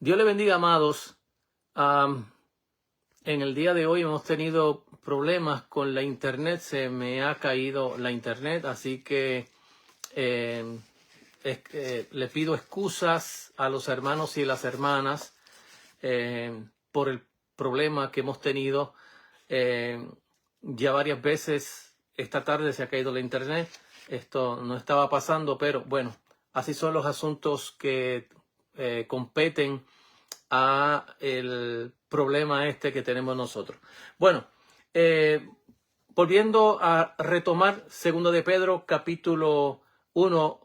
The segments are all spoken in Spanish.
Dios le bendiga, amados. En el día de hoy hemos tenido problemas con la internet. Se me ha caído la internet, así que le pido excusas a los hermanos y las hermanas por el problema que hemos tenido. Ya varias veces esta tarde se ha caído la internet. Esto no estaba pasando, pero bueno, así son los asuntos que competen a el problema este que tenemos nosotros. Bueno, volviendo a retomar 2 de Pedro, capítulo 1,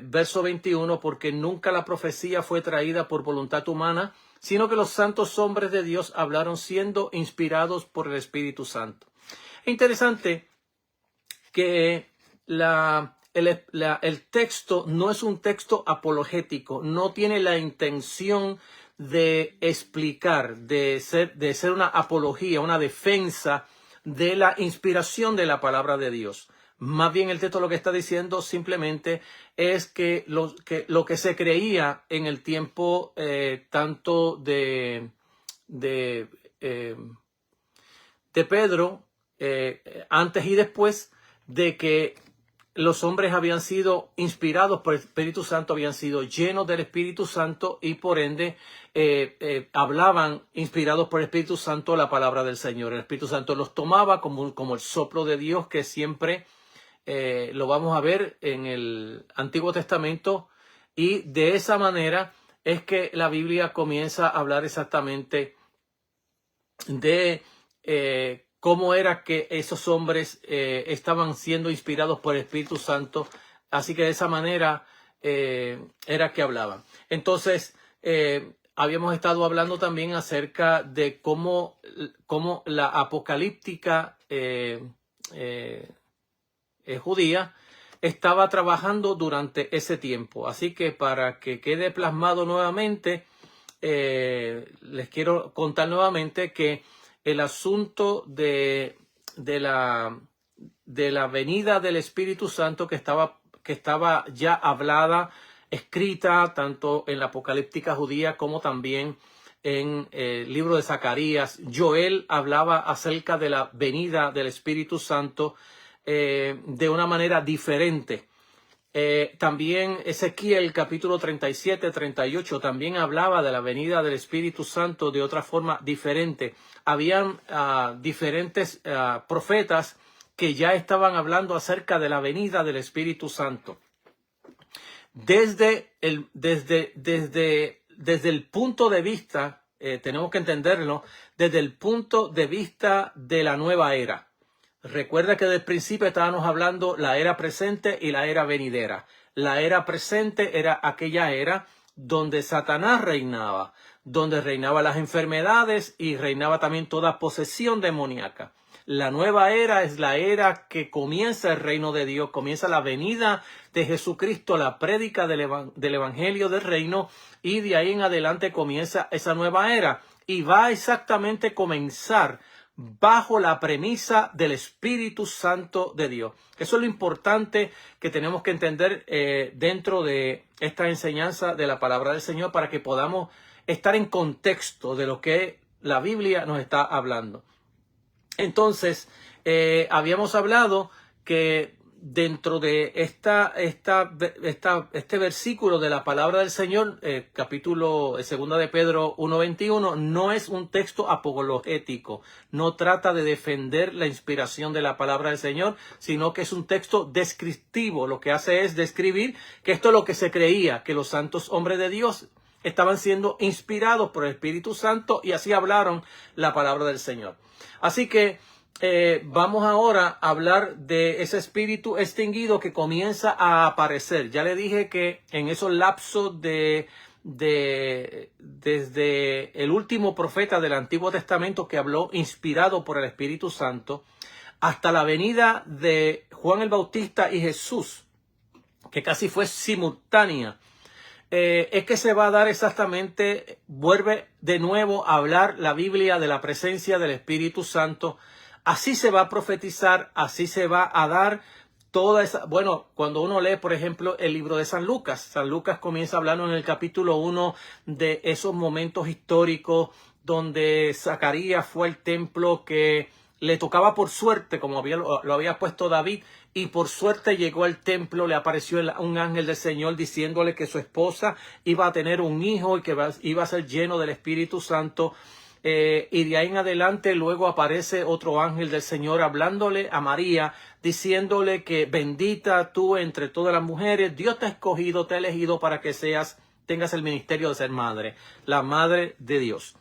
verso 21, porque nunca la profecía fue traída por voluntad humana, sino que los santos hombres de Dios hablaron siendo inspirados por el Espíritu Santo. Es interesante que el texto no es un texto apologético, no tiene la intención de explicar, de ser una apología, una defensa de la inspiración de la palabra de Dios. Más bien el texto lo que está diciendo simplemente es que lo que se creía en el tiempo tanto de Pedro, antes y después, de que los hombres habían sido inspirados por el Espíritu Santo, habían sido llenos del Espíritu Santo y por ende hablaban inspirados por el Espíritu Santo la palabra del Señor. El Espíritu Santo los tomaba como el soplo de Dios, que siempre lo vamos a ver en el Antiguo Testamento, y de esa manera es que la Biblia comienza a hablar exactamente de cómo era que esos hombres estaban siendo inspirados por el Espíritu Santo. Así que de esa manera era que hablaban. Entonces, habíamos estado hablando también acerca de cómo la apocalíptica judía estaba trabajando durante ese tiempo. Así que para que quede plasmado nuevamente, les quiero contar nuevamente que el asunto de la venida del Espíritu Santo que estaba ya hablada, escrita tanto en la apocalíptica judía como también en el libro de Zacarías. Joel hablaba acerca de la venida del Espíritu Santo de una manera diferente. También Ezequiel capítulo 37, 38 también hablaba de la venida del Espíritu Santo de otra forma diferente. Habían diferentes profetas que ya estaban hablando acerca de la venida del Espíritu Santo. Desde el punto de vista, tenemos que entenderlo, desde el punto de vista de la nueva era. Recuerda que desde el principio estábamos hablando la era presente y la era venidera. La era presente era aquella era donde Satanás reinaba, donde reinaban las enfermedades y reinaba también toda posesión demoníaca. La nueva era es la era que comienza el reino de Dios, comienza la venida de Jesucristo, la prédica del evangelio del reino, y de ahí en adelante comienza esa nueva era y va exactamente a comenzar bajo la premisa del Espíritu Santo de Dios. Eso es lo importante que tenemos que entender dentro de esta enseñanza de la palabra del Señor, para que podamos estar en contexto de lo que la Biblia nos está hablando. Entonces, habíamos hablado que dentro de este versículo de la palabra del Señor, capítulo 2 de Pedro 1:21, no es un texto apologético, no trata de defender la inspiración de la palabra del Señor, sino que es un texto descriptivo. Lo que hace es describir que esto es lo que se creía, que los santos hombres de Dios estaban siendo inspirados por el Espíritu Santo y así hablaron la palabra del Señor. Así que vamos ahora a hablar de ese espíritu extinguido que comienza a aparecer. Ya le dije que en esos lapsos desde el último profeta del Antiguo Testamento que habló inspirado por el Espíritu Santo, hasta la venida de Juan el Bautista y Jesús, que casi fue simultánea, es que se va a dar exactamente, vuelve de nuevo a hablar la Biblia de la presencia del Espíritu Santo. Así se va a profetizar, así se va a dar toda esa, bueno, cuando uno lee, por ejemplo, el libro de San Lucas comienza hablando en el capítulo 1 de esos momentos históricos donde Zacarías fue al templo que le tocaba por suerte, como lo había puesto David, y por suerte llegó al templo, le apareció un ángel del Señor diciéndole que su esposa iba a tener un hijo y que iba a ser lleno del Espíritu Santo. Y de ahí en adelante luego aparece otro ángel del Señor hablándole a María, diciéndole que bendita tú entre todas las mujeres, Dios te ha escogido, te ha elegido para que tengas el ministerio de ser madre, la madre de Dios.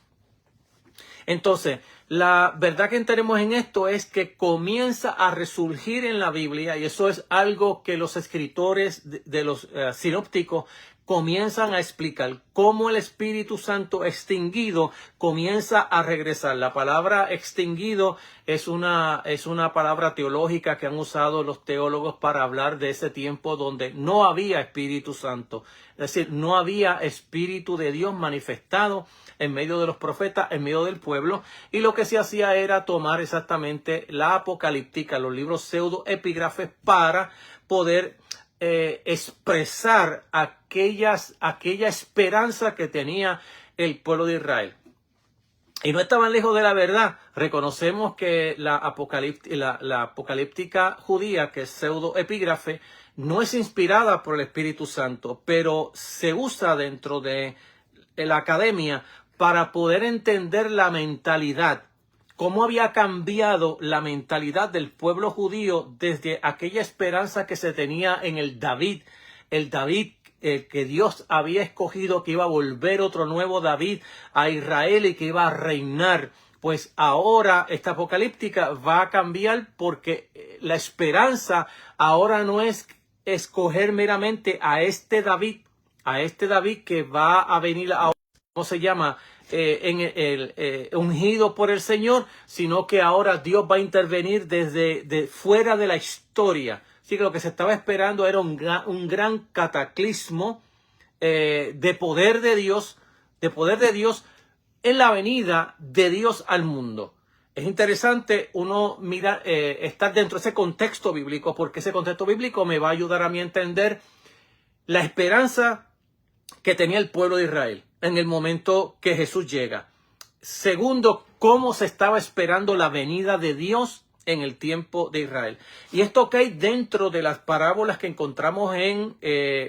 Entonces, la verdad que tenemos en esto es que comienza a resurgir en la Biblia, y eso es algo que los escritores de los sinópticos comienzan a explicar, cómo el Espíritu Santo extinguido comienza a regresar. La palabra extinguido es una palabra teológica que han usado los teólogos para hablar de ese tiempo donde no había Espíritu Santo. Es decir, no había Espíritu de Dios manifestado en medio de los profetas, en medio del pueblo, y lo que se hacía era tomar exactamente la apocalíptica, los libros pseudoepígrafes, para poder expresar aquella esperanza que tenía el pueblo de Israel. Y no estaban lejos de la verdad. Reconocemos que la apocalíptica judía, que es pseudoepígrafe, no es inspirada por el Espíritu Santo, pero se usa dentro de la academia para poder entender la mentalidad, cómo había cambiado la mentalidad del pueblo judío desde aquella esperanza que se tenía en el David que Dios había escogido, que iba a volver otro nuevo David a Israel y que iba a reinar. Pues ahora esta apocalíptica va a cambiar, porque la esperanza ahora no es escoger meramente a este David que va a venir ahora, ¿cómo se llama? Ungido por el Señor, sino que ahora Dios va a intervenir desde fuera de la historia. Así que lo que se estaba esperando era un gran cataclismo de poder de Dios en la venida de Dios al mundo. Es interesante uno mirar, estar dentro de ese contexto bíblico, porque ese contexto bíblico me va a ayudar a mí a entender la esperanza que tenía el pueblo de Israel en el momento que Jesús llega. Segundo, cómo se estaba esperando la venida de Dios en el tiempo de Israel. Y esto cae dentro de las parábolas que encontramos en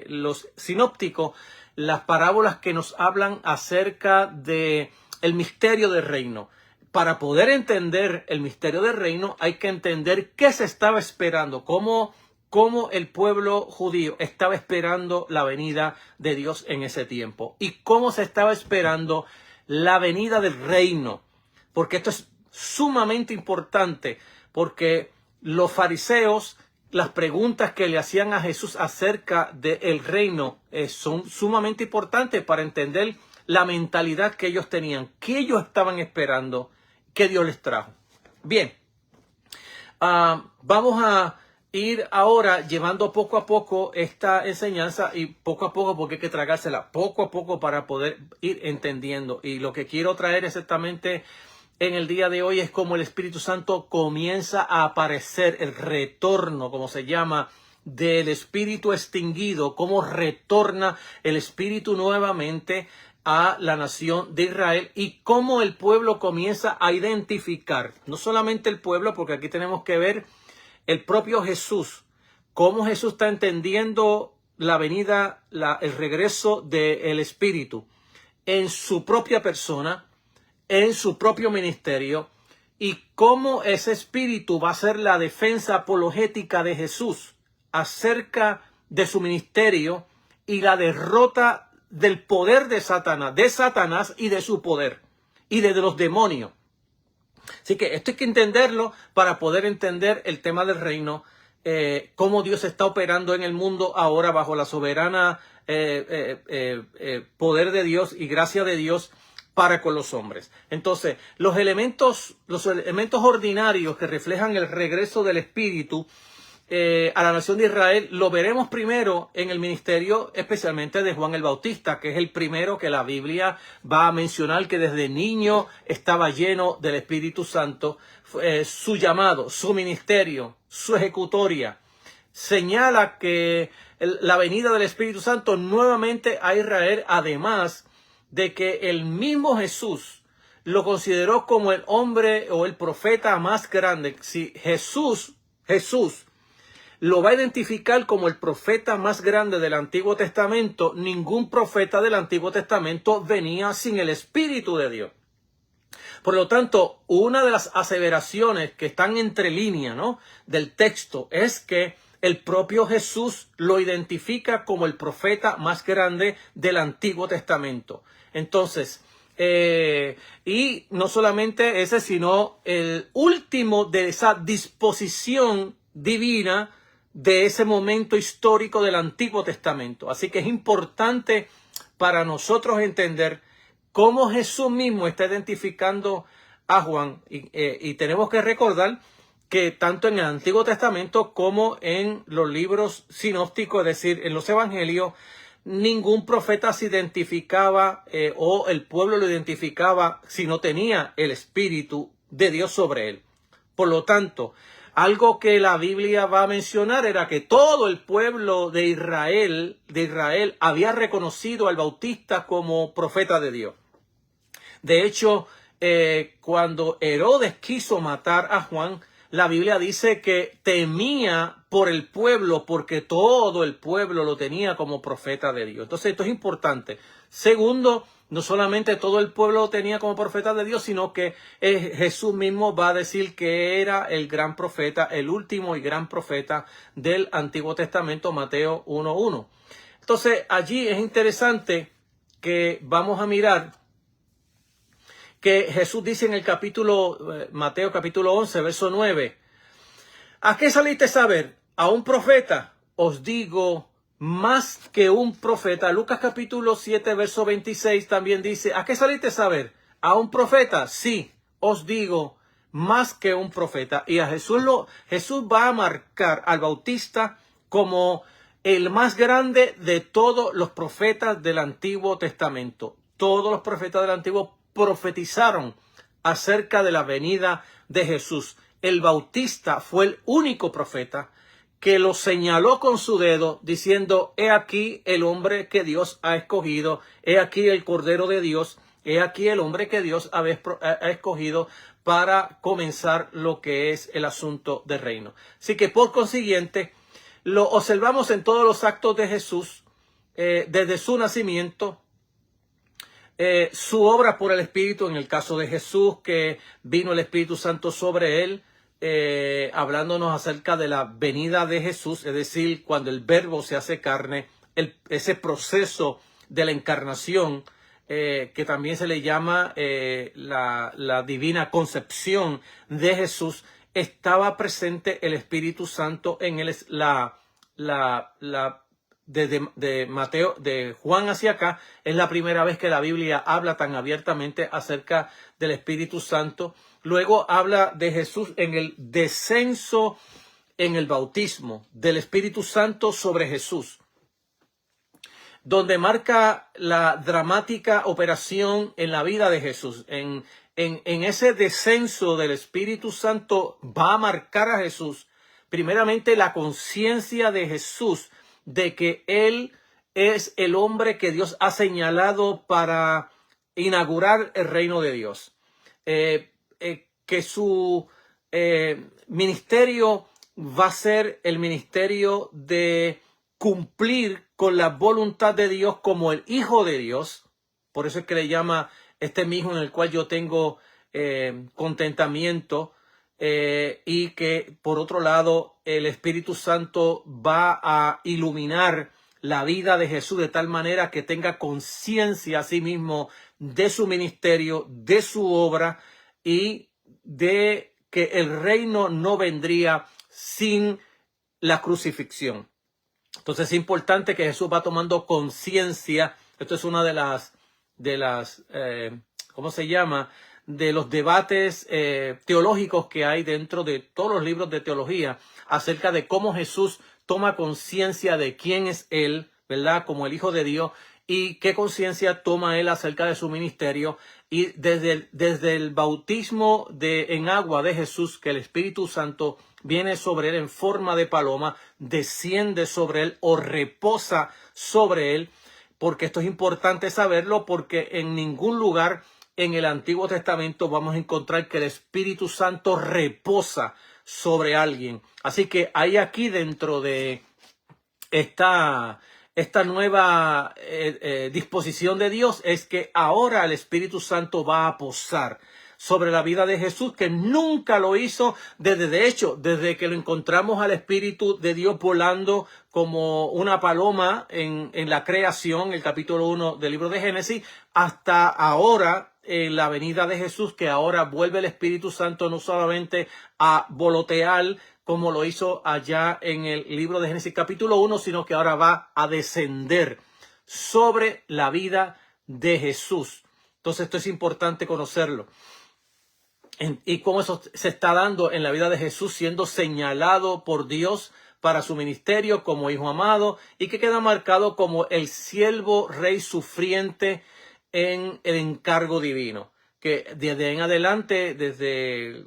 los sinópticos, las parábolas que nos hablan acerca de el misterio del reino. Para poder entender el misterio del reino hay que entender qué se estaba esperando, cómo el pueblo judío estaba esperando la venida de Dios en ese tiempo y cómo se estaba esperando la venida del reino. Porque esto es sumamente importante, porque los fariseos, las preguntas que le hacían a Jesús acerca del reino son sumamente importantes para entender la mentalidad que ellos tenían, que ellos estaban esperando, que Dios les trajo. Bien, vamos a ir ahora llevando poco a poco esta enseñanza, y poco a poco, porque hay que tragársela poco a poco para poder ir entendiendo. Y lo que quiero traer exactamente en el día de hoy es cómo el Espíritu Santo comienza a aparecer, el retorno, como se llama, del Espíritu extinguido, cómo retorna el Espíritu nuevamente a la nación de Israel, y cómo el pueblo comienza a identificar, no solamente el pueblo, porque aquí tenemos que ver el propio Jesús, cómo Jesús está entendiendo la venida, el regreso del Espíritu en su propia persona, en su propio ministerio, y cómo ese Espíritu va a ser la defensa apologética de Jesús acerca de su ministerio y la derrota del poder de Satanás y de su poder y de los demonios. Así que esto hay que entenderlo para poder entender el tema del reino, cómo Dios está operando en el mundo ahora bajo la soberana poder de Dios y gracia de Dios para con los hombres. Entonces, los elementos ordinarios que reflejan el regreso del Espíritu a la nación de Israel, lo veremos primero en el ministerio especialmente de Juan el Bautista, que es el primero que la Biblia va a mencionar que desde niño estaba lleno del Espíritu Santo. Su llamado, su ministerio, su ejecutoria señala que la venida del Espíritu Santo nuevamente a Israel, además de que el mismo Jesús lo consideró como el hombre o el profeta más grande. Si Jesús lo va a identificar como el profeta más grande del Antiguo Testamento, ningún profeta del Antiguo Testamento venía sin el Espíritu de Dios. Por lo tanto, una de las aseveraciones que están entre líneas, ¿no?, del texto es que el propio Jesús lo identifica como el profeta más grande del Antiguo Testamento. Entonces, y no solamente ese, sino el último de esa disposición divina de ese momento histórico del Antiguo Testamento. Así que es importante para nosotros entender cómo Jesús mismo está identificando a Juan. Y tenemos que recordar que tanto en el Antiguo Testamento como en los libros sinópticos, es decir, en los evangelios, ningún profeta se identificaba o el pueblo lo identificaba si no tenía el Espíritu de Dios sobre él. Por lo tanto, algo que la Biblia va a mencionar era que todo el pueblo de Israel había reconocido al Bautista como profeta de Dios. De hecho, cuando Herodes quiso matar a Juan, la Biblia dice que temía por el pueblo porque todo el pueblo lo tenía como profeta de Dios. Entonces, esto es importante. Segundo, no solamente todo el pueblo lo tenía como profeta de Dios, sino que Jesús mismo va a decir que era el gran profeta, el último y gran profeta del Antiguo Testamento, Mateo 1:1. Entonces, allí es interesante que vamos a mirar que Jesús dice en el Mateo capítulo 11, verso 9, ¿a qué saliste a ver? ¿A un profeta? Os digo, más que un profeta. Lucas capítulo 7, verso 26 también dice, ¿a qué saliste a ver? ¿A un profeta? Sí, os digo, más que un profeta. Y a Jesús va a marcar al Bautista como el más grande de todos los profetas del Antiguo Testamento. Todos los profetas del Antiguo profetizaron acerca de la venida de Jesús. El Bautista fue el único profeta que lo señaló con su dedo diciendo, he aquí el hombre que Dios ha escogido, he aquí el Cordero de Dios, he aquí el hombre que Dios ha escogido para comenzar lo que es el asunto del reino. Así que por consiguiente, lo observamos en todos los actos de Jesús, desde su nacimiento, su obra por el Espíritu, en el caso de Jesús, que vino el Espíritu Santo sobre él, hablándonos acerca de la venida de Jesús, es decir, cuando el Verbo se hace carne, ese proceso de la encarnación, que también se le llama la divina concepción de Jesús, estaba presente el Espíritu Santo en él. De Mateo, de Juan hacia acá, es la primera vez que la Biblia habla tan abiertamente acerca del Espíritu Santo. Luego habla de Jesús en el descenso, en el bautismo del Espíritu Santo sobre Jesús, donde marca la dramática operación en la vida de Jesús. En ese descenso del Espíritu Santo va a marcar a Jesús, primeramente la conciencia de Jesús de que Él es el hombre que Dios ha señalado para inaugurar el reino de Dios. Que su ministerio va a ser el ministerio de cumplir con la voluntad de Dios como el Hijo de Dios. Por eso es que le llama este mismo en el cual yo tengo contentamiento. Y que por otro lado el Espíritu Santo va a iluminar la vida de Jesús de tal manera que tenga conciencia a sí mismo de su ministerio, de su obra y de que el reino no vendría sin la crucifixión. Entonces es importante que Jesús va tomando conciencia. Esto es una de las ¿cómo se llama?, de los debates teológicos que hay dentro de todos los libros de teología acerca de cómo Jesús toma conciencia de quién es Él, ¿verdad?, como el Hijo de Dios, y qué conciencia toma Él acerca de su ministerio. Y desde el bautismo en agua de Jesús, que el Espíritu Santo viene sobre él en forma de paloma, desciende sobre él o reposa sobre él, porque esto es importante saberlo, porque en ningún lugar en el Antiguo Testamento vamos a encontrar que el Espíritu Santo reposa sobre alguien. Así que hay aquí dentro de esta nueva disposición de Dios es que ahora el Espíritu Santo va a posar sobre la vida de Jesús, que nunca lo hizo desde que lo encontramos al Espíritu de Dios volando como una paloma en la creación, el capítulo 1 del libro de Génesis, hasta ahora en la venida de Jesús, que ahora vuelve el Espíritu Santo no solamente a volotear como lo hizo allá en el libro de Génesis capítulo 1, sino que ahora va a descender sobre la vida de Jesús. Entonces esto es importante conocerlo. Y cómo eso se está dando en la vida de Jesús, siendo señalado por Dios para su ministerio como hijo amado, y que queda marcado como el siervo rey sufriente en el encargo divino. Que desde en adelante, desde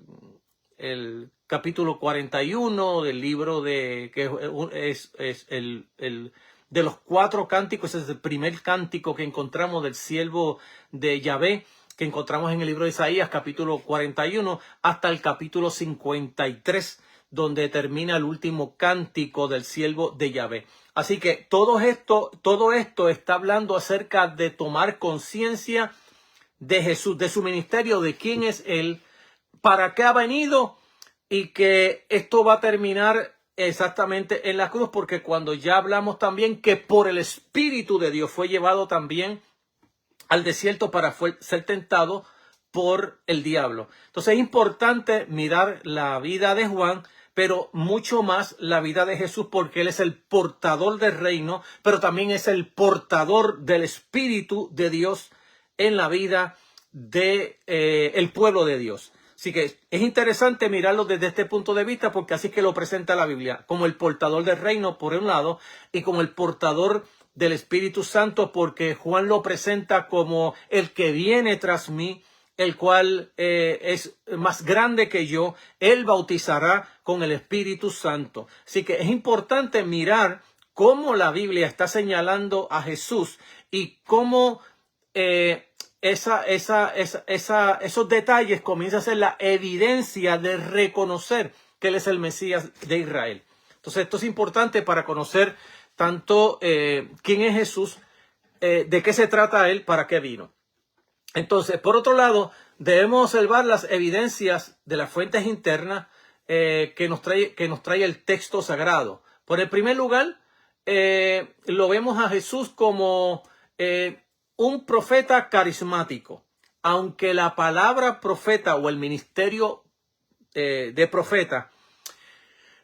el capítulo 41 del libro de que es el de los 4 cánticos, es el primer cántico que encontramos del siervo de Yahvé, que encontramos en el libro de Isaías, capítulo 41, hasta el capítulo 53, donde termina el último cántico del siervo de Yahvé. Así que todo esto está hablando acerca de tomar conciencia de Jesús, de su ministerio, de quién es Él, para qué ha venido, y que esto va a terminar exactamente en la cruz, porque cuando ya hablamos también que por el Espíritu de Dios fue llevado también al desierto para ser tentado por el diablo. Entonces es importante mirar la vida de Juan, pero mucho más la vida de Jesús, porque él es el portador del reino, pero también es el portador del Espíritu de Dios en la vida de el pueblo de Dios. Así que es interesante mirarlo desde este punto de vista, porque así es que lo presenta la Biblia, como el portador del reino por un lado y como el portador del Espíritu Santo, porque Juan lo presenta como el que viene tras mí, el cual es más grande que yo. Él bautizará con el Espíritu Santo. Así que es importante mirar cómo la Biblia está señalando a Jesús y cómo esos detalles comienzan a ser la evidencia de reconocer que Él es el Mesías de Israel. Entonces esto es importante para conocer tanto quién es Jesús, de qué se trata Él, para qué vino. Entonces, por otro lado, debemos observar las evidencias de las fuentes internas que nos trae el texto sagrado. Por el primer lugar, lo vemos a Jesús como un profeta carismático. Aunque la palabra profeta o el ministerio de profeta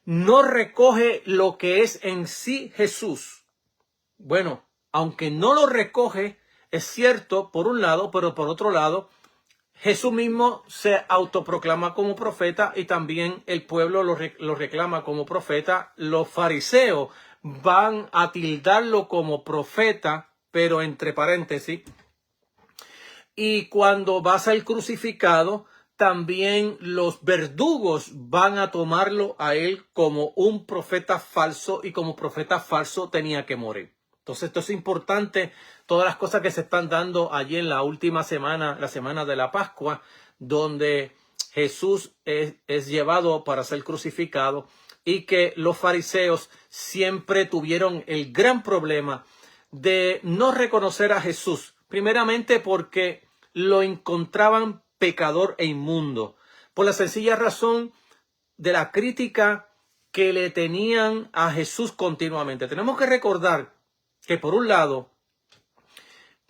no recoge lo que es en sí Jesús. Bueno, aunque no lo recoge, es cierto por un lado, pero por otro lado, Jesús mismo se autoproclama como profeta y también el pueblo lo reclama como profeta. Los fariseos van a tildarlo como profeta, pero entre paréntesis. Y cuando va a ser crucificado, también los verdugos van a tomarlo a él como un profeta falso, y como profeta falso tenía que morir. Entonces esto es importante, todas las cosas que se están dando allí en la última semana, la semana de la Pascua, donde Jesús es llevado para ser crucificado, y que los fariseos siempre tuvieron el gran problema de no reconocer a Jesús, primeramente porque lo encontraban pecador e inmundo, por la sencilla razón de la crítica que le tenían a Jesús continuamente. Tenemos que recordar que, por un lado,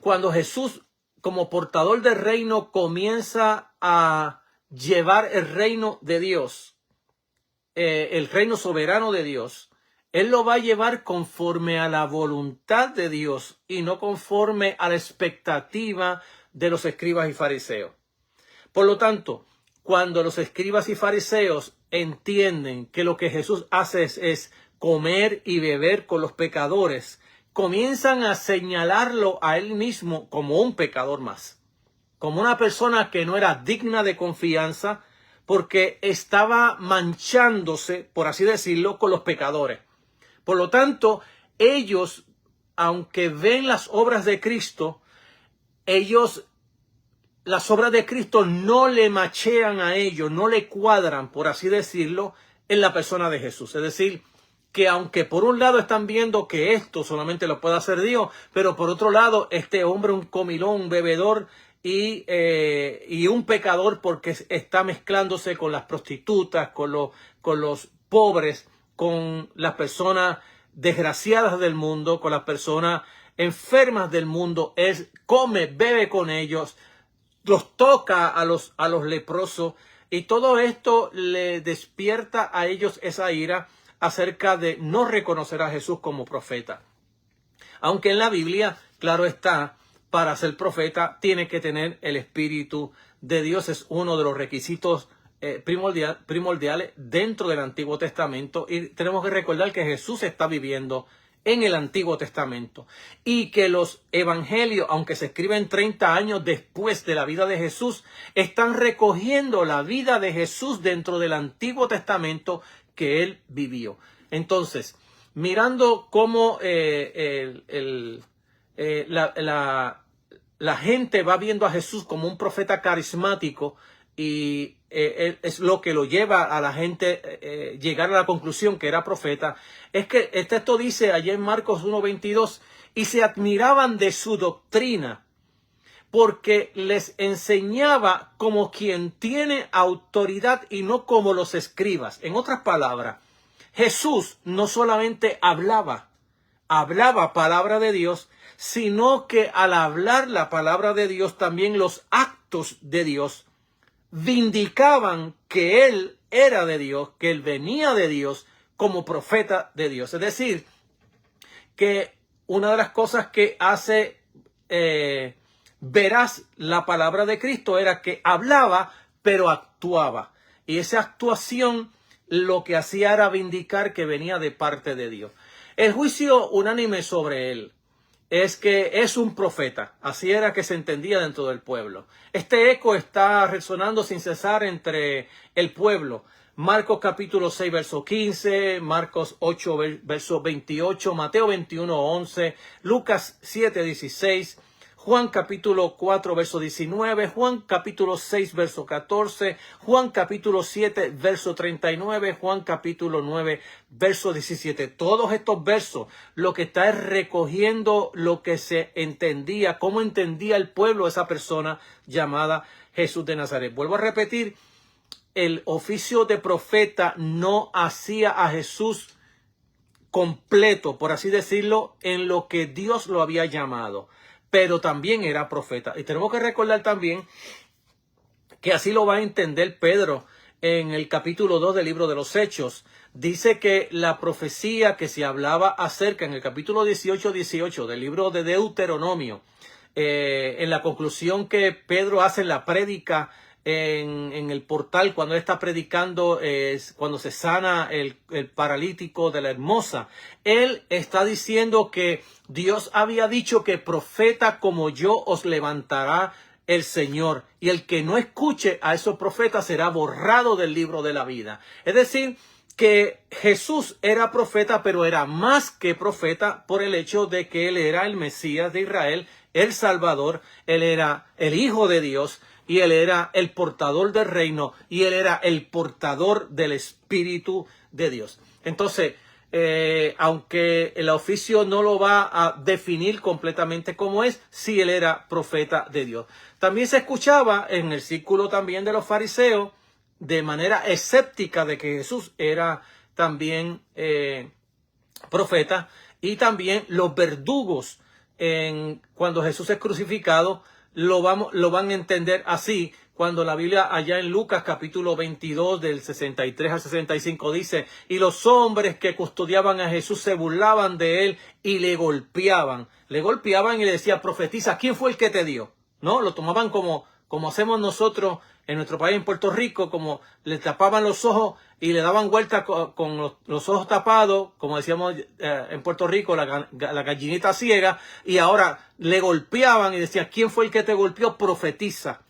cuando Jesús, como portador del reino, comienza a llevar el reino de Dios, el reino soberano de Dios, Él lo va a llevar conforme a la voluntad de Dios y no conforme a la expectativa de los escribas y fariseos. Por lo tanto, cuando los escribas y fariseos entienden que lo que Jesús hace es comer y beber con los pecadores, comienzan a señalarlo a él mismo como un pecador más, como una persona que no era digna de confianza, porque estaba manchándose, por así decirlo, con los pecadores. Por lo tanto, ellos, aunque ven las obras de Cristo, las obras de Cristo no le machean a ellos, no le cuadran, por así decirlo, en la persona de Jesús. Es decir, que aunque por un lado están viendo que esto solamente lo puede hacer Dios, pero por otro lado, este hombre, un comilón, un bebedor y un pecador, porque está mezclándose con las prostitutas, con los pobres, con las personas desgraciadas del mundo, con las personas enfermas del mundo, come, bebe con ellos, los toca a los leprosos, y todo esto le despierta a ellos esa ira acerca de no reconocer a Jesús como profeta. Aunque en la Biblia, claro está, para ser profeta tiene que tener el Espíritu de Dios. Es uno de los requisitos primordiales dentro del Antiguo Testamento. Y tenemos que recordar que Jesús está viviendo en el Antiguo Testamento. Y que los evangelios, aunque se escriben 30 años después de la vida de Jesús, están recogiendo la vida de Jesús dentro del Antiguo Testamento que él vivió. Entonces, mirando cómo la gente va viendo a Jesús como un profeta carismático, y es lo que lo lleva a la gente llegar a la conclusión que era profeta, es que el texto dice allá en Marcos 1:22, y se admiraban de su doctrina, porque les enseñaba como quien tiene autoridad y no como los escribas. En otras palabras, Jesús no solamente hablaba palabra de Dios, sino que al hablar la palabra de Dios, también los actos de Dios vindicaban que él era de Dios, que él venía de Dios como profeta de Dios. Es decir, que una de las cosas que hace veraz la palabra de Cristo era que hablaba, pero actuaba. Y esa actuación lo que hacía era vindicar que venía de parte de Dios. El juicio unánime sobre él es que es un profeta. Así era que se entendía dentro del pueblo. Este eco está resonando sin cesar entre el pueblo. Marcos capítulo 6, verso 15, Marcos 8, verso 28, Mateo 21, 11, Lucas 7, 16, Juan capítulo 4, verso 19, Juan capítulo 6, verso 14, Juan capítulo 7, verso 39, Juan capítulo 9, verso 17. Todos estos versos lo que está es recogiendo lo que se entendía, cómo entendía el pueblo esa persona llamada Jesús de Nazaret. Vuelvo a repetir, el oficio de profeta no hacía a Jesús completo, por así decirlo, en lo que Dios lo había llamado, pero también era profeta. Y tenemos que recordar también que así lo va a entender Pedro en el capítulo 2 del libro de los Hechos. Dice que la profecía que se hablaba acerca en el capítulo 18 del libro de Deuteronomio, en la conclusión que Pedro hace en la prédica en el portal, cuando él está predicando, cuando se sana el paralítico de la Hermosa, él está diciendo que Dios había dicho que profeta como yo os levantará el Señor, y el que no escuche a esos profetas será borrado del libro de la vida. Es decir, que Jesús era profeta, pero era más que profeta por el hecho de que él era el Mesías de Israel, el Salvador, él era el Hijo de Dios, y él era el portador del reino, y él era el portador del Espíritu de Dios. Entonces, aunque el oficio no lo va a definir completamente como es, sí él era profeta de Dios. También se escuchaba en el círculo también de los fariseos, de manera escéptica, de que Jesús era también profeta, y también los verdugos, cuando Jesús es crucificado, lo van a entender así, cuando la Biblia allá en Lucas capítulo 22 del 63 al 65 dice: y los hombres que custodiaban a Jesús se burlaban de él y le golpeaban y le decían: profetiza, ¿quién fue el que te dio? ¿No? Lo tomaban como hacemos nosotros en nuestro país, en Puerto Rico, como le tapaban los ojos y le daban vuelta con los ojos tapados, como decíamos en Puerto Rico, la gallinita ciega, y ahora le golpeaban y decían: ¿quién fue el que te golpeó? Profetiza.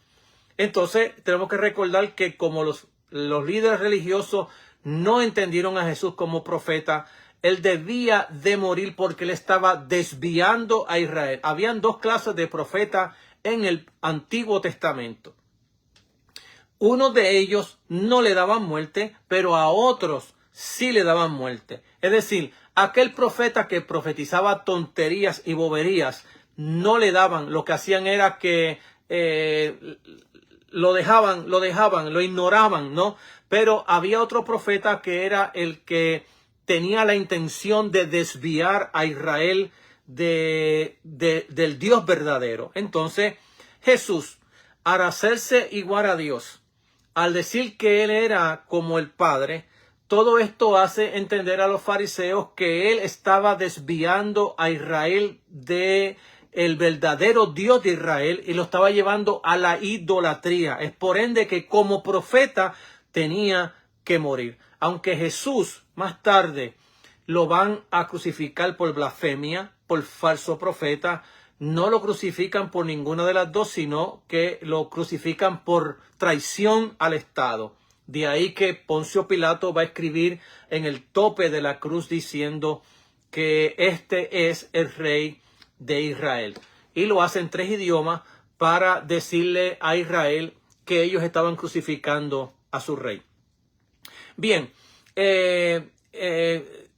Entonces tenemos que recordar que como los los líderes religiosos no entendieron a Jesús como profeta. Él debía de morir porque él estaba desviando a Israel. Habían dos clases de profetas en el Antiguo Testamento. Uno de ellos no le daban muerte, pero a otros sí le daban muerte. Es decir, aquel profeta que profetizaba tonterías y boberías, no le daban. Lo que hacían era que lo ignoraban, ¿no? Pero había otro profeta que era el que tenía la intención de desviar a Israel del Dios verdadero. Entonces, Jesús, al hacerse igual a Dios, al decir que él era como el Padre, todo esto hace entender a los fariseos que él estaba desviando a Israel de el verdadero Dios de Israel y lo estaba llevando a la idolatría. Es por ende que como profeta tenía que morir. Aunque Jesús más tarde lo van a crucificar por blasfemia, por falso profeta, no lo crucifican por ninguna de las dos, sino que lo crucifican por traición al Estado. De ahí que Poncio Pilato va a escribir en el tope de la cruz diciendo que este es el rey de Israel. Y lo hace en 3 idiomas para decirle a Israel que ellos estaban crucificando a su rey. Bien,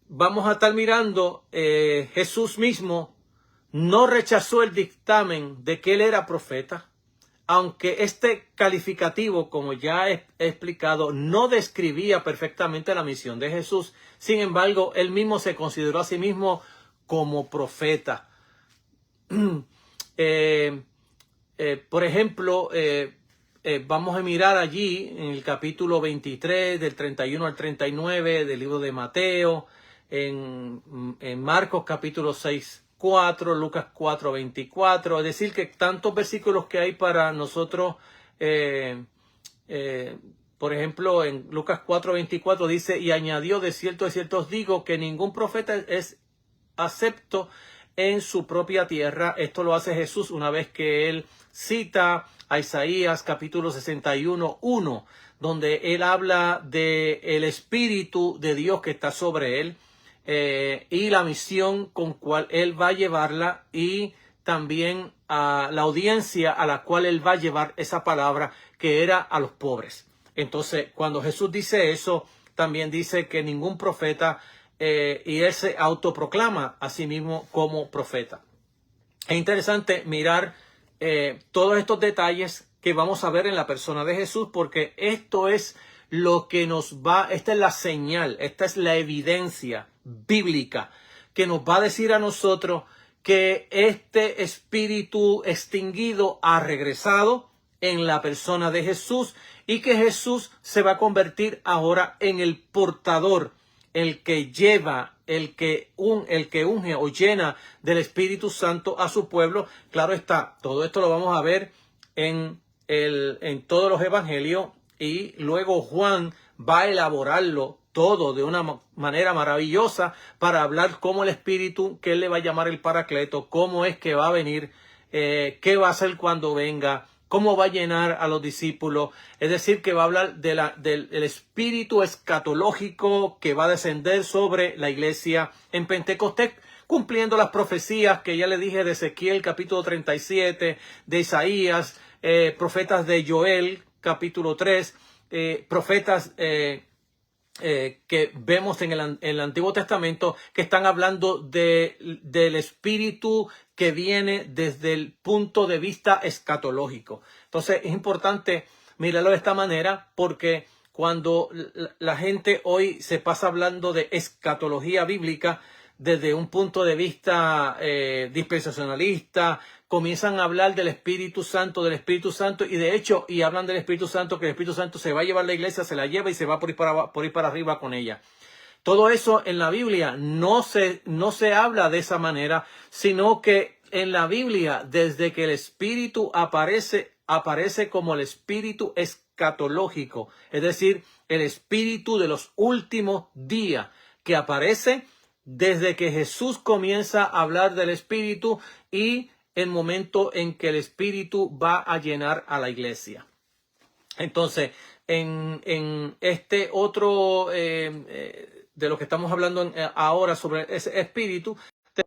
vamos a estar mirando, Jesús mismo no rechazó el dictamen de que él era profeta, aunque este calificativo, como ya he explicado, no describía perfectamente la misión de Jesús. Sin embargo, él mismo se consideró a sí mismo como profeta. Por ejemplo, vamos a mirar allí en el capítulo 23, del 31 al 39 del libro de Mateo, en Marcos capítulo 6, 4, Lucas 4, 24, es decir, que tantos versículos que hay para nosotros, por ejemplo, en Lucas 4, 24 dice, y añadió, de cierto os digo, que ningún profeta es acepto en su propia tierra. Esto lo hace Jesús una vez que él cita a Isaías capítulo 61, 1, donde él habla del Espíritu de Dios que está sobre él. Y la misión con cual él va a llevarla y también a la audiencia a la cual él va a llevar esa palabra, que era a los pobres. Entonces, cuando Jesús dice eso, también dice que ningún profeta, y él se autoproclama a sí mismo como profeta. Es interesante mirar todos estos detalles que vamos a ver en la persona de Jesús, porque esto es lo que nos va, esta es la señal, esta es la evidencia bíblica que nos va a decir a nosotros que este espíritu extinguido ha regresado en la persona de Jesús y que Jesús se va a convertir ahora en el portador, el que lleva, el que unge o llena del Espíritu Santo a su pueblo. Claro está, todo esto lo vamos a ver en todos los evangelios, y luego Juan va a elaborarlo todo de una manera maravillosa para hablar cómo el Espíritu, que él le va a llamar el Paracleto, cómo es que va a venir, qué va a hacer cuando venga, cómo va a llenar a los discípulos. Es decir, que va a hablar del espíritu escatológico que va a descender sobre la iglesia en Pentecostés, cumpliendo las profecías que ya le dije de Ezequiel capítulo 37, de Isaías, profetas de Joel capítulo 3, profetas que vemos en el Antiguo Testamento, que están hablando del espíritu que viene desde el punto de vista escatológico. Entonces es importante mirarlo de esta manera, porque cuando la gente hoy se pasa hablando de escatología bíblica desde un punto de vista dispensacionalista, comienzan a hablar del Espíritu Santo, y de hecho, y hablan del Espíritu Santo, que el Espíritu Santo se va a llevar la iglesia, se la lleva y se va por ir para arriba con ella. Todo eso en la Biblia no se habla de esa manera, sino que en la Biblia, desde que el Espíritu aparece como el Espíritu escatológico, es decir, el Espíritu de los últimos días, que aparece desde que Jesús comienza a hablar del Espíritu y el momento en que el Espíritu va a llenar a la iglesia. Entonces, en este otro, de lo que estamos hablando ahora sobre ese espíritu,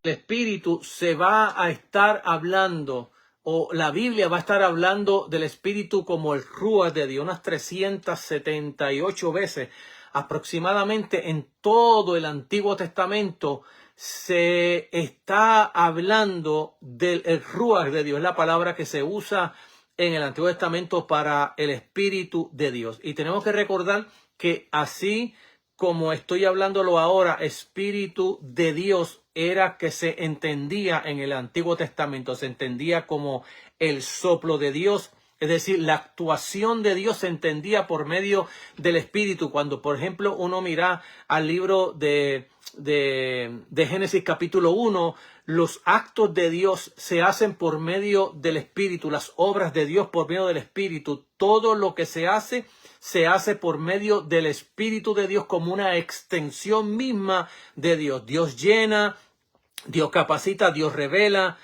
el espíritu se va a estar hablando, o la Biblia va a estar hablando del espíritu como el Ruach de Dios, unas 378 veces aproximadamente en todo el Antiguo Testamento. Se está hablando del Ruach de Dios, la palabra que se usa en el Antiguo Testamento para el Espíritu de Dios. Y tenemos que recordar que así como estoy hablándolo ahora, Espíritu de Dios era que se entendía en el Antiguo Testamento, se entendía como el soplo de Dios. Es decir, la actuación de Dios se entendía por medio del Espíritu. Cuando, por ejemplo, uno mira al libro de Génesis capítulo 1, los actos de Dios se hacen por medio del Espíritu, las obras de Dios por medio del Espíritu. Todo lo que se hace por medio del Espíritu de Dios como una extensión misma de Dios. Dios llena, Dios capacita, Dios revela,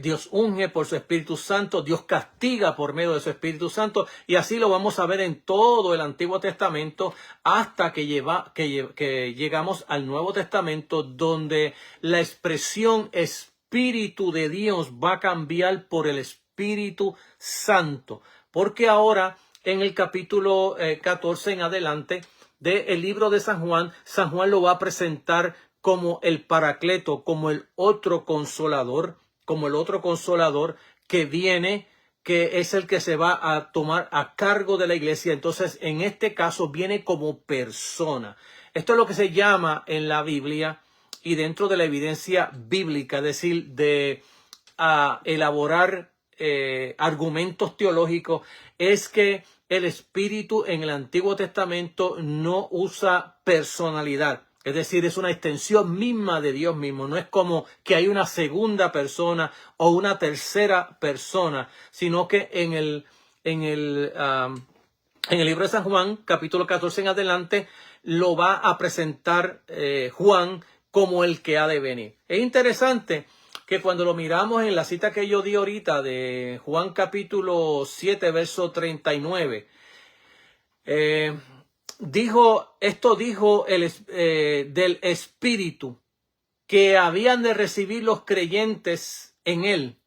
Dios unge por su Espíritu Santo, Dios castiga por medio de su Espíritu Santo, y así lo vamos a ver en todo el Antiguo Testamento hasta que llegamos al Nuevo Testamento, donde la expresión Espíritu de Dios va a cambiar por el Espíritu Santo, porque ahora en el capítulo 14 en adelante del libro de San Juan lo va a presentar como el Paracleto, como el otro consolador que viene, que es el que se va a tomar a cargo de la iglesia. Entonces, en este caso, viene como persona. Esto es lo que se llama en la Biblia y dentro de la evidencia bíblica, es decir, de elaborar argumentos teológicos, es que el Espíritu en el Antiguo Testamento no usa personalidad. Es decir, es una extensión misma de Dios mismo. No es como que hay una segunda persona o una tercera persona, sino que en el libro de San Juan, capítulo 14 en adelante, lo va a presentar Juan como el que ha de venir. Es interesante que cuando lo miramos en la cita que yo di ahorita de Juan capítulo 7, verso 39, dijo del Espíritu que habían de recibir los creyentes en él,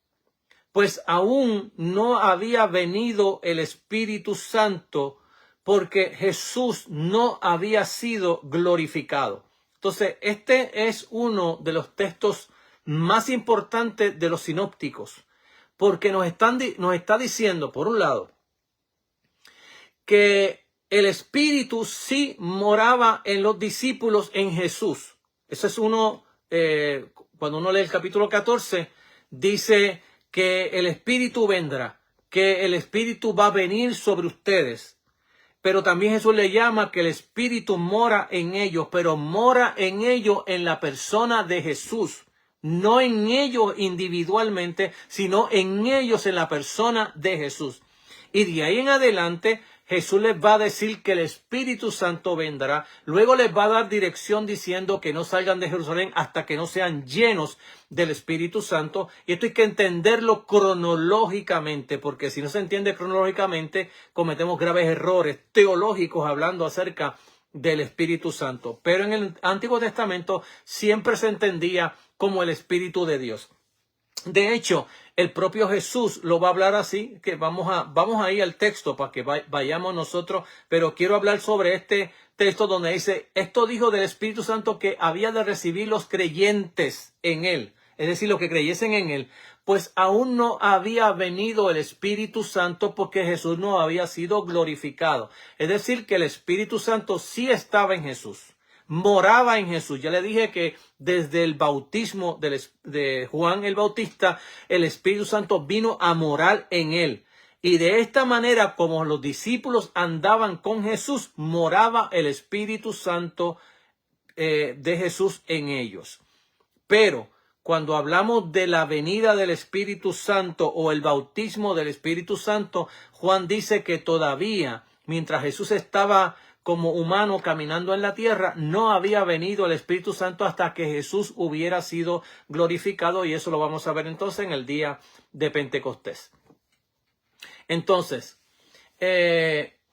pues aún no había venido el Espíritu Santo porque Jesús no había sido glorificado. Entonces, este es uno de los textos más importantes de los sinópticos, porque nos está diciendo, por un lado, que el Espíritu sí moraba en los discípulos en Jesús. Eso es cuando uno lee el capítulo 14, dice que el Espíritu vendrá, que el Espíritu va a venir sobre ustedes. Pero también Jesús le llama que el Espíritu mora en ellos, pero mora en ellos en la persona de Jesús. No en ellos individualmente, sino en ellos en la persona de Jesús. Y de ahí en adelante Jesús les va a decir que el Espíritu Santo vendrá. Luego les va a dar dirección diciendo que no salgan de Jerusalén hasta que no sean llenos del Espíritu Santo. Y esto hay que entenderlo cronológicamente, porque si no se entiende cronológicamente, cometemos graves errores teológicos hablando acerca del Espíritu Santo. Pero en el Antiguo Testamento siempre se entendía como el Espíritu de Dios. De hecho, el propio Jesús lo va a hablar así, que vamos a ir al texto para que vayamos nosotros, pero quiero hablar sobre este texto donde dice, esto dijo del Espíritu Santo que había de recibir los creyentes en él, es decir, los que creyesen en él, pues aún no había venido el Espíritu Santo porque Jesús no había sido glorificado. Es decir, que el Espíritu Santo sí estaba en Jesús. Moraba en Jesús. Ya le dije que desde el bautismo de Juan el Bautista, el Espíritu Santo vino a morar en él. Y de esta manera, como los discípulos andaban con Jesús, moraba el Espíritu Santo de Jesús en ellos. Pero cuando hablamos de la venida del Espíritu Santo o el bautismo del Espíritu Santo, Juan dice que todavía, mientras Jesús estaba como humano caminando en la tierra, no había venido el Espíritu Santo hasta que Jesús hubiera sido glorificado, y eso lo vamos a ver entonces en el día de Pentecostés. Entonces,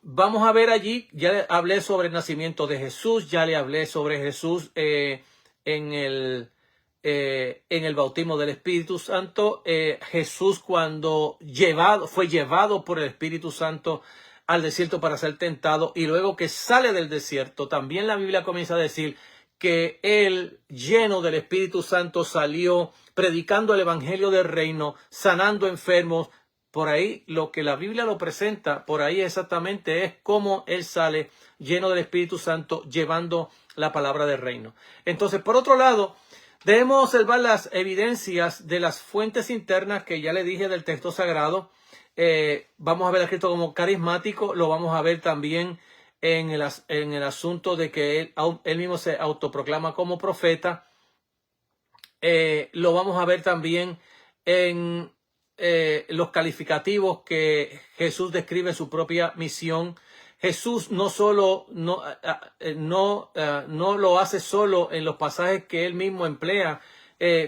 vamos a ver allí, ya le hablé sobre el nacimiento de Jesús, ya le hablé sobre Jesús en el bautismo del Espíritu Santo. Jesús cuando fue llevado por el Espíritu Santo al desierto para ser tentado, y luego que sale del desierto, también la Biblia comienza a decir que él, lleno del Espíritu Santo, salió predicando el evangelio del reino, sanando enfermos. Por ahí lo que la Biblia lo presenta, por ahí exactamente es cómo él sale lleno del Espíritu Santo, llevando la palabra del reino. Entonces, por otro lado, debemos observar las evidencias de las fuentes internas que ya le dije del texto sagrado. Vamos a ver a Cristo como carismático, lo vamos a ver también en el asunto de que él mismo se autoproclama como profeta. Lo vamos a ver también en los calificativos que Jesús describe en su propia misión. Jesús no lo hace solo en los pasajes que él mismo emplea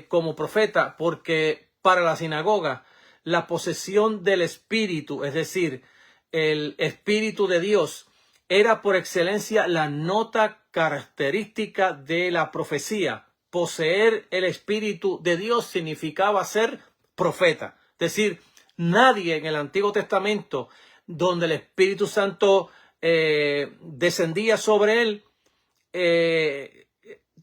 como profeta, porque para la sinagoga la posesión del Espíritu, es decir, el Espíritu de Dios, era por excelencia la nota característica de la profecía. Poseer el Espíritu de Dios significaba ser profeta. Es decir, nadie en el Antiguo Testamento, donde el Espíritu Santo descendía sobre él,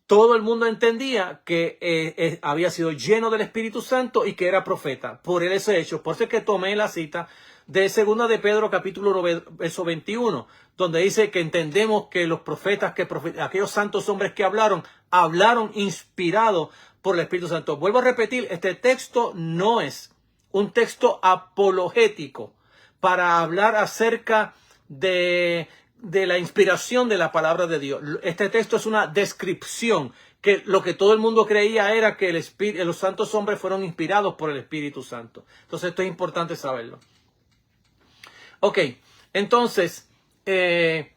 todo el mundo entendía que había sido lleno del Espíritu Santo y que era profeta por ese hecho. Por eso es que tomé la cita de 2 de Pedro capítulo 1, verso 21, donde dice que entendemos que los profetas, aquellos santos hombres que hablaron inspirados por el Espíritu Santo. Vuelvo a repetir, este texto no es un texto apologético para hablar acerca de la inspiración de la palabra de Dios. Este texto es una descripción, que lo que todo el mundo creía era que los santos hombres fueron inspirados por el Espíritu Santo. Entonces esto es importante saberlo. Ok, entonces, en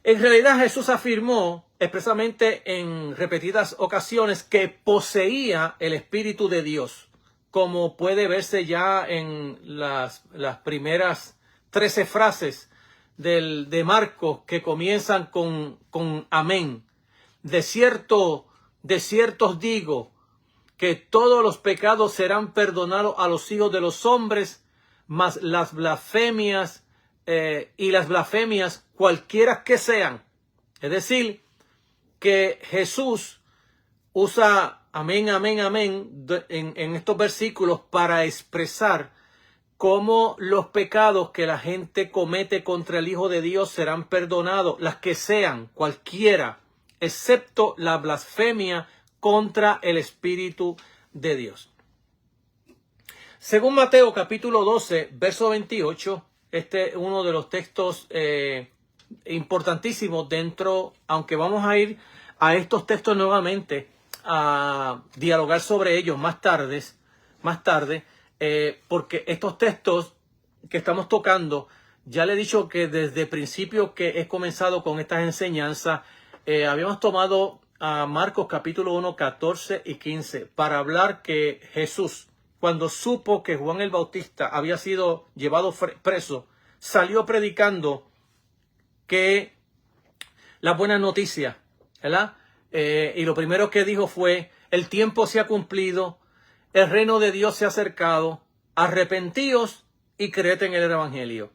realidad Jesús afirmó expresamente en repetidas ocasiones que poseía el Espíritu de Dios, como puede verse ya en las primeras 13 frases de Marcos que comienzan con amén. De cierto os digo que todos los pecados serán perdonados a los hijos de los hombres, mas las blasfemias cualquiera que sean. Es decir, que Jesús usa amén, amén, amén en estos versículos para expresar cómo los pecados que la gente comete contra el Hijo de Dios serán perdonados, las que sean, cualquiera, excepto la blasfemia contra el Espíritu de Dios. Según Mateo capítulo 12, verso 28, este es uno de los textos importantísimos dentro, aunque vamos a ir a estos textos nuevamente a dialogar sobre ellos más tarde, porque estos textos que estamos tocando, ya le he dicho que desde el principio que he comenzado con estas enseñanzas, habíamos tomado a Marcos capítulo 1, 14 y 15 para hablar que Jesús, cuando supo que Juan el Bautista había sido llevado preso, salió predicando que la buena noticia, ¿verdad? Y lo primero que dijo fue: el tiempo se ha cumplido, el reino de Dios se ha acercado, arrepentíos y creed en el evangelio.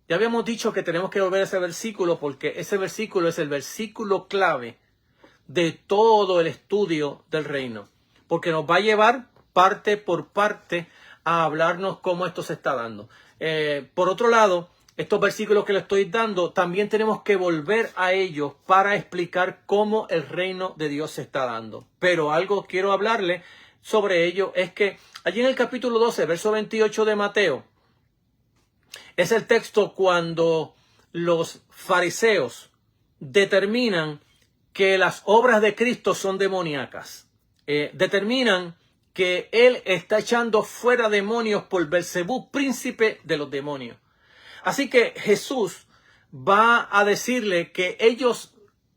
Ya habíamos dicho que tenemos que volver a ese versículo porque ese versículo es el versículo clave de todo el estudio del reino, porque nos va a llevar parte por parte a hablarnos cómo esto se está dando. Por otro lado, estos versículos que le estoy dando, también tenemos que volver a ellos para explicar cómo el reino de Dios se está dando. Pero algo quiero hablarle sobre ello, es que allí en el capítulo 12, verso 28 de Mateo, es el texto cuando los fariseos determinan que las obras de Cristo son demoníacas. Determinan que Él está echando fuera demonios por Belcebú, príncipe de los demonios. Así que Jesús va a decirle que ellos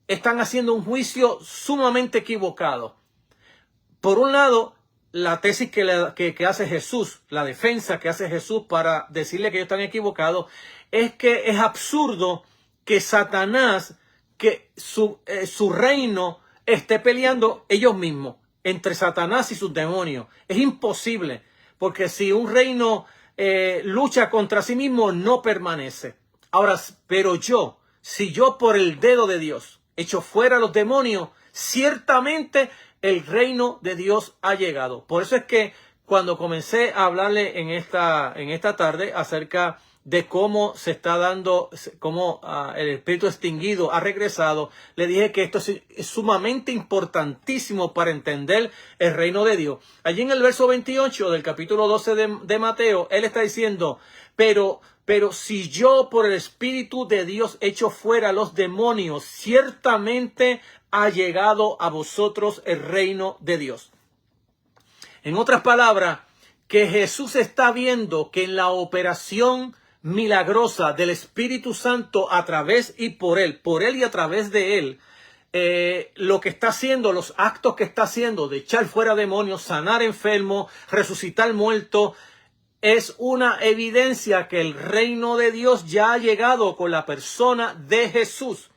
están haciendo un juicio sumamente equivocado. Por un lado, la tesis que hace Jesús, la defensa que hace Jesús para decirle que ellos están equivocados, es que es absurdo que Satanás, que su reino esté peleando ellos mismos, entre Satanás y sus demonios. Es imposible, porque si un reino lucha contra sí mismo, no permanece. Ahora, pero si yo por el dedo de Dios echo fuera a los demonios, ciertamente el reino de Dios ha llegado. Por eso es que cuando comencé a hablarle en esta tarde acerca de cómo se está dando, cómo el espíritu extinguido ha regresado, le dije que esto es sumamente importantísimo para entender el reino de Dios. Allí en el verso 28 del capítulo 12 de Mateo, él está diciendo, pero si yo por el Espíritu de Dios echo fuera los demonios, ciertamente ha llegado a vosotros el reino de Dios. En otras palabras, que Jesús está viendo que en la operación milagrosa del Espíritu Santo a través y por él y a través de él, lo que está haciendo, los actos que está haciendo de echar fuera demonios, sanar enfermos, resucitar muertos, es una evidencia que el reino de Dios ya ha llegado con la persona de Jesús.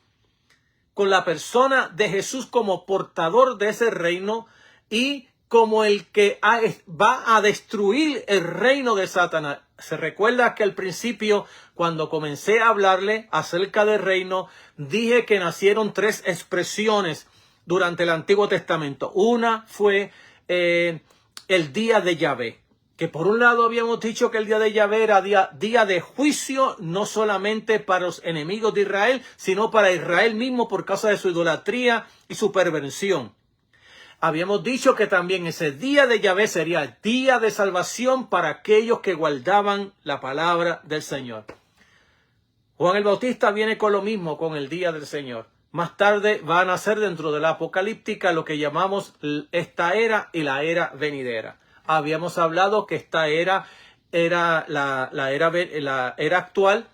Con la persona de Jesús como portador de ese reino y como el que va a destruir el reino de Satanás. Se recuerda que al principio, cuando comencé a hablarle acerca del reino, dije que nacieron 3 expresiones durante el Antiguo Testamento. Una fue el día de Yahvé, que por un lado habíamos dicho que el día de Yahvé era día de juicio, no solamente para los enemigos de Israel, sino para Israel mismo por causa de su idolatría y su perversión. Habíamos dicho que también ese día de Yahvé sería el día de salvación para aquellos que guardaban la palabra del Señor. Juan el Bautista viene con lo mismo, con el día del Señor. Más tarde va a nacer dentro de la apocalíptica lo que llamamos esta era y la era venidera. Habíamos hablado que esta era la era actual,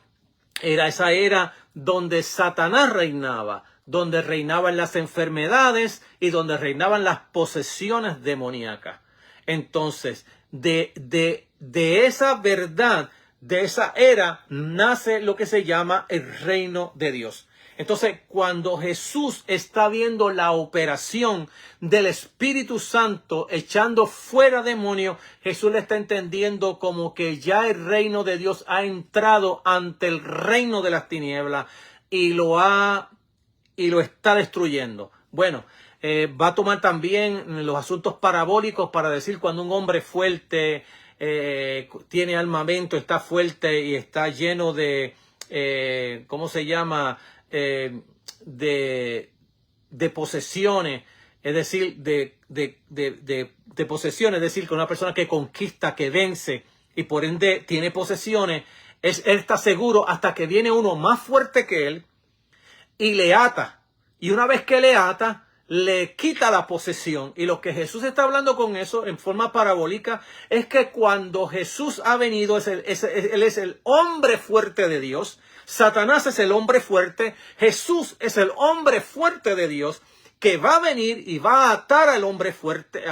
era esa era donde Satanás reinaba, donde reinaban las enfermedades y donde reinaban las posesiones demoníacas. Entonces, de esa verdad, de esa era, nace lo que se llama el reino de Dios. Entonces, cuando Jesús está viendo la operación del Espíritu Santo echando fuera demonios, Jesús le está entendiendo como que ya el reino de Dios ha entrado ante el reino de las tinieblas y lo está destruyendo. Bueno, va a tomar también los asuntos parabólicos para decir cuando un hombre fuerte tiene armamento, está fuerte y está lleno de, ¿cómo se llama?, de posesiones, es decir, de posesiones, es decir, que una persona que conquista, que vence y por ende tiene posesiones, él está seguro hasta que viene uno más fuerte que él y le ata. Y una vez que le ata, le quita la posesión. Y lo que Jesús está hablando con eso en forma parabólica es que cuando Jesús ha venido, él es el hombre fuerte de Dios. Satanás es el hombre fuerte. Jesús es el hombre fuerte de Dios que va a venir y va a atar al hombre fuerte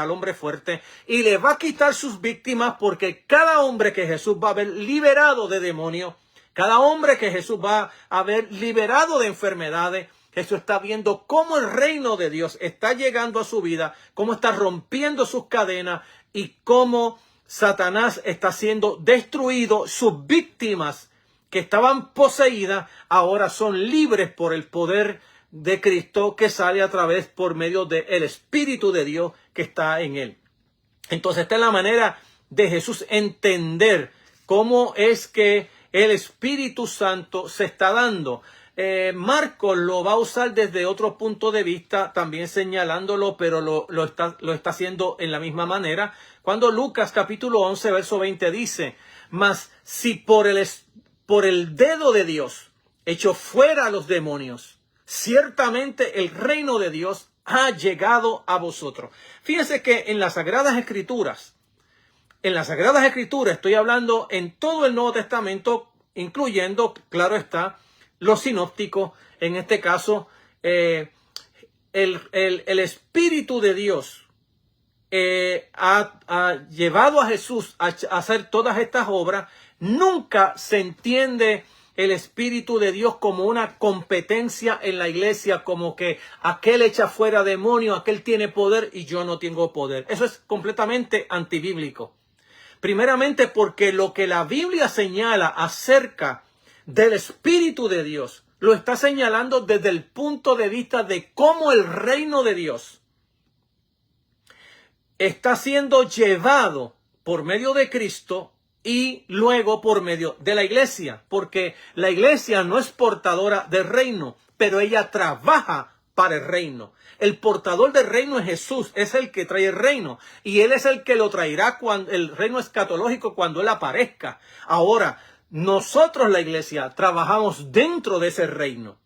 y le va a quitar sus víctimas, porque cada hombre que Jesús va a haber liberado de demonios, cada hombre que Jesús va a haber liberado de enfermedades, Jesús está viendo cómo el reino de Dios está llegando a su vida, cómo está rompiendo sus cadenas y cómo Satanás está siendo destruido. Sus víctimas que estaban poseídas ahora son libres por el poder de Cristo que sale a través por medio del Espíritu de Dios que está en él. Entonces esta es la manera de Jesús entender cómo es que el Espíritu Santo se está dando. Marcos lo va a usar desde otro punto de vista, también señalándolo, pero lo está haciendo en la misma manera. Cuando Lucas capítulo 11, verso 20 dice, mas si por el dedo de Dios echo fuera a los demonios, ciertamente el reino de Dios ha llegado a vosotros. Fíjense que en las Sagradas Escrituras, estoy hablando en todo el Nuevo Testamento, incluyendo, claro está, los sinópticos, en este caso, el Espíritu de Dios ha llevado a Jesús a hacer todas estas obras, nunca se entiende el Espíritu de Dios como una competencia en la iglesia, como que aquel echa fuera demonios, aquel tiene poder y yo no tengo poder. Eso es completamente antibíblico. Primeramente porque lo que la Biblia señala acerca del Espíritu de Dios, lo está señalando desde el punto de vista de cómo el reino de Dios está siendo llevado por medio de Cristo y luego por medio de la iglesia, porque la iglesia no es portadora del reino, pero ella trabaja para el reino. El portador del reino es Jesús, es el que trae el reino, y Él es el que lo traerá cuando el reino escatológico, cuando Él aparezca. Ahora, nosotros, la iglesia, trabajamos dentro de ese reino.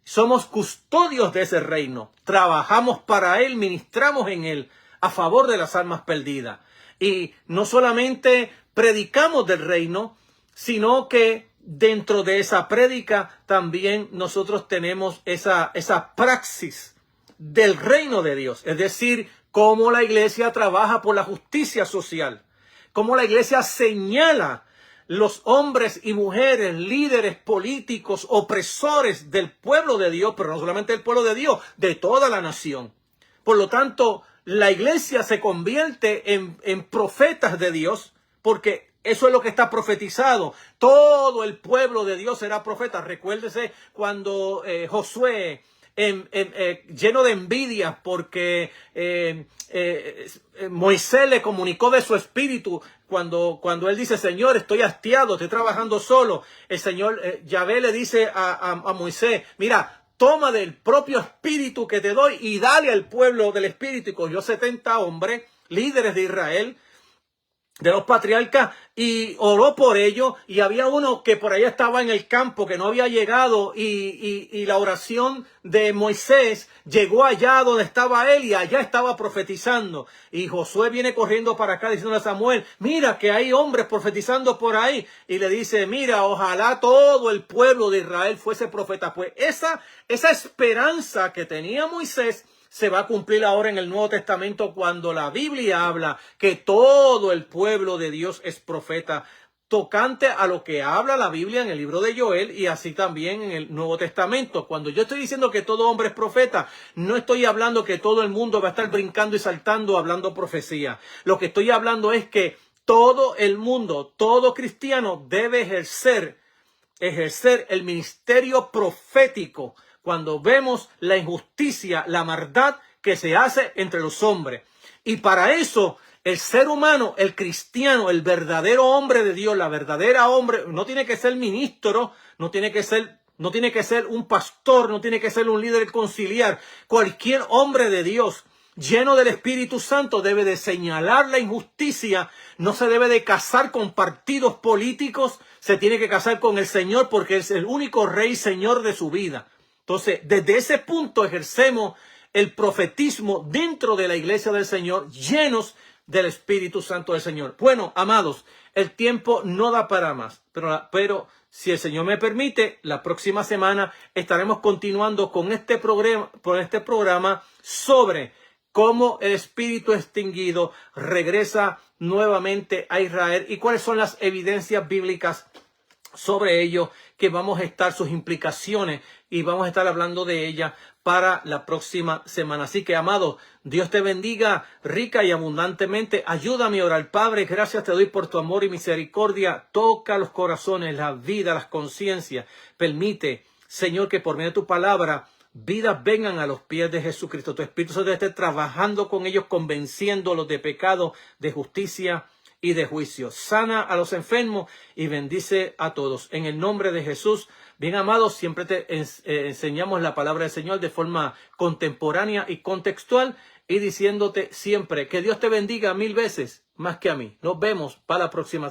Somos custodios de ese reino. Trabajamos para Él, ministramos en Él, a favor de las almas perdidas. Y no solamente predicamos del reino, sino que dentro de esa prédica también nosotros tenemos esa praxis del reino de Dios. Es decir, cómo la iglesia trabaja por la justicia social, cómo la iglesia señala los hombres y mujeres, líderes políticos, opresores del pueblo de Dios, pero no solamente del pueblo de Dios, de toda la nación. Por lo tanto, la iglesia se convierte en profetas de Dios, porque eso es lo que está profetizado. Todo el pueblo de Dios será profeta. Recuérdese cuando Josué, lleno de envidia porque Moisés le comunicó de su espíritu, cuando él dice, Señor, estoy hastiado, estoy trabajando solo. El Señor, Yahvé le dice a Moisés, mira, toma del propio espíritu que te doy y dale al pueblo del espíritu. Y cogió 70 hombres, líderes de Israel, de los patriarcas, y oró por ellos, y había uno que por allá estaba en el campo, que no había llegado, y la oración de Moisés llegó allá donde estaba él, y allá estaba profetizando, y Josué viene corriendo para acá diciendo a Samuel, mira que hay hombres profetizando por ahí, y le dice, mira, ojalá todo el pueblo de Israel fuese profeta. Pues esa esperanza que tenía Moisés se va a cumplir ahora en el Nuevo Testamento, cuando la Biblia habla que todo el pueblo de Dios es profeta, tocante a lo que habla la Biblia en el libro de Joel y así también en el Nuevo Testamento. Cuando yo estoy diciendo que todo hombre es profeta, no estoy hablando que todo el mundo va a estar brincando y saltando hablando profecía. Lo que estoy hablando es que todo el mundo, todo cristiano debe ejercer el ministerio profético cuando vemos la injusticia, la maldad que se hace entre los hombres. Y para eso, el ser humano, el cristiano, el verdadero hombre de Dios, la verdadera hombre, no tiene que ser ministro, no tiene que ser un pastor, no tiene que ser un líder conciliar. Cualquier hombre de Dios, lleno del Espíritu Santo, debe de señalar la injusticia, no se debe de casar con partidos políticos, se tiene que casar con el Señor porque es el único Rey y Señor de su vida. Entonces, desde ese punto ejercemos el profetismo dentro de la iglesia del Señor, llenos del Espíritu Santo del Señor. Bueno, amados, el tiempo no da para más, pero si el Señor me permite, la próxima semana estaremos continuando con este programa sobre cómo el espíritu extinguido regresa nuevamente a Israel y cuáles son las evidencias bíblicas sobre ello, que vamos a estar sus implicaciones y vamos a estar hablando de ella para la próxima semana. Así que, amado, Dios te bendiga rica y abundantemente. Ayúdame a orar. Padre, gracias te doy por tu amor y misericordia. Toca los corazones, la vida, las conciencias. Permite, Señor, que por medio de tu palabra vidas vengan a los pies de Jesucristo. Tu Espíritu Santo esté trabajando con ellos, convenciéndolos de pecado, de justicia y de juicio. Sana a los enfermos y bendice a todos. En el nombre de Jesús. Bien, amados, siempre te enseñamos la palabra del Señor de forma contemporánea y contextual y diciéndote siempre que Dios te bendiga 1000 veces más que a mí. Nos vemos para la próxima semana.